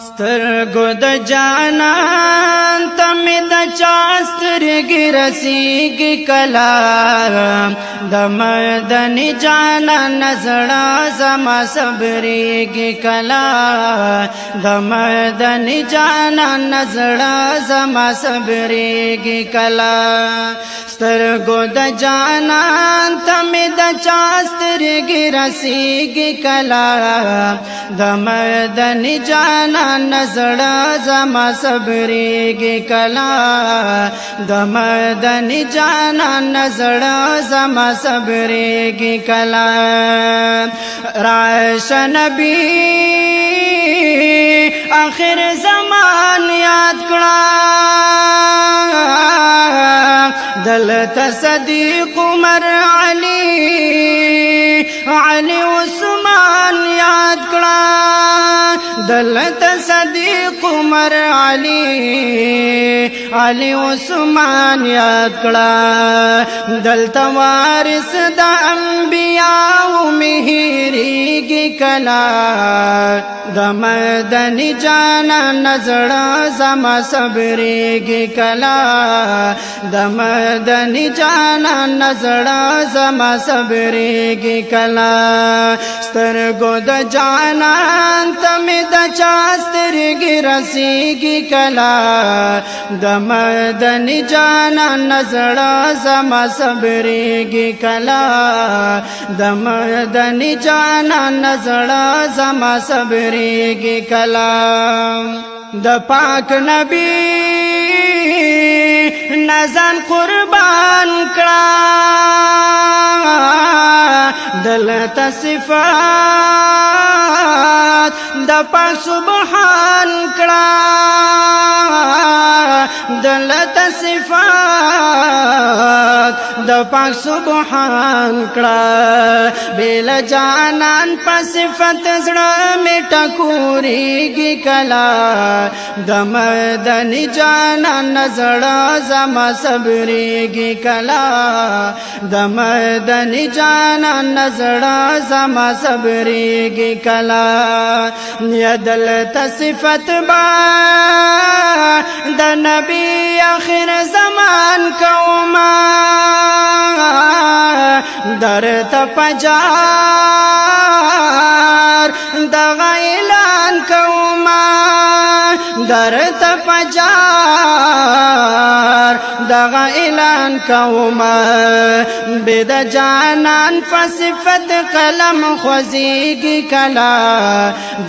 سترګو د جانان ته مې د چا سترګې رسېږي کله د مدني جانان زړه زما صبرېږي کله د مدني جانان زړه زما صبرېږي کله سترګو د جانان ته مې د چا سترګې رسېږي کله د مدني جانان زړه زما صبرېږي کله د مدني جانان زړه زما صبرېږي کله راشه نبی آخر زمان یاد کړه دلته صدیق عمر علی عثمان یاد کړه دلته صدیق عمر علی عثمان یاد کړه دلته وارث د انبیاء مهریږي کله د مدني جانان زړه زما صبرېږي کله د مدني جانان زړه زما صبرېږي کله سترګو د جانان ته مې د چا سترګې رسېږي کله د مدني جانان زړه زما صبرېږي کله د مدني جانان زړه زما صبرېږي کله د پاک نبی نزان قربان کړه دلته صفات د پاک سبحان کړه دلته صفات د پاک سبحان کړه بل جانان په صفت زړه مې ټکورېږي کله د مدني جانان زړه زما صبرېږي کله د مدني جانان زړه زما صبرېږي کله یا دلته صفت با د نبی آخر زمان کوما درته پجار دغه اعلان کوما درته پجار دغه اعلان کوما بد جانان فصفت قلم خوځېږي کله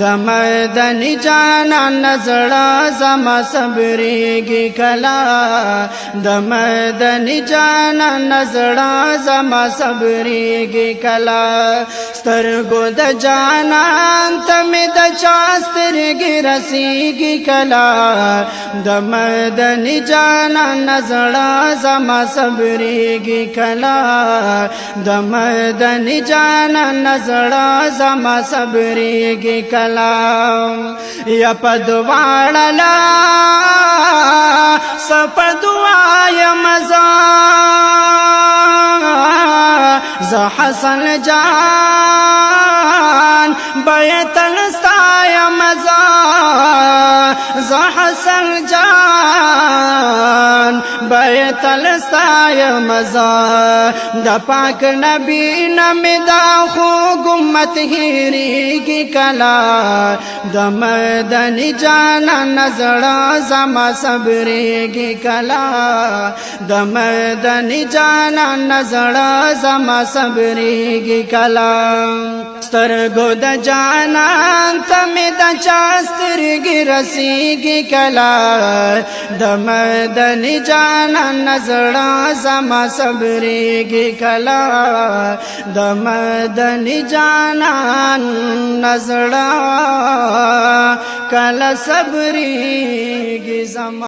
د مدني جانان زړه زما صبرېږي کله د مدني جانان زړه زما صبرېږي کله سترګو د جانان ته مې د چا سترګې رسېږي کله د مدني جانان زړه زما صبرېږي کله د مدني جانان زړه زما صبرېږي کله یا په دواړه لاس په دعا یم زه حسن جان بیت الستایم زه حسن جان بیت الستایم د پاک نبی نمی دا خوږ امت هېرېږي کله د مدني جانان زړه زما صبرېږي کله د مدني جانان زړه زما صبرېږي کله سترګو د جانان ته مې د چا سترګې رسېږي کله د مدني جانان زړه زما صبرېږي کله د مدني جانان زړه کله صبرېږي زما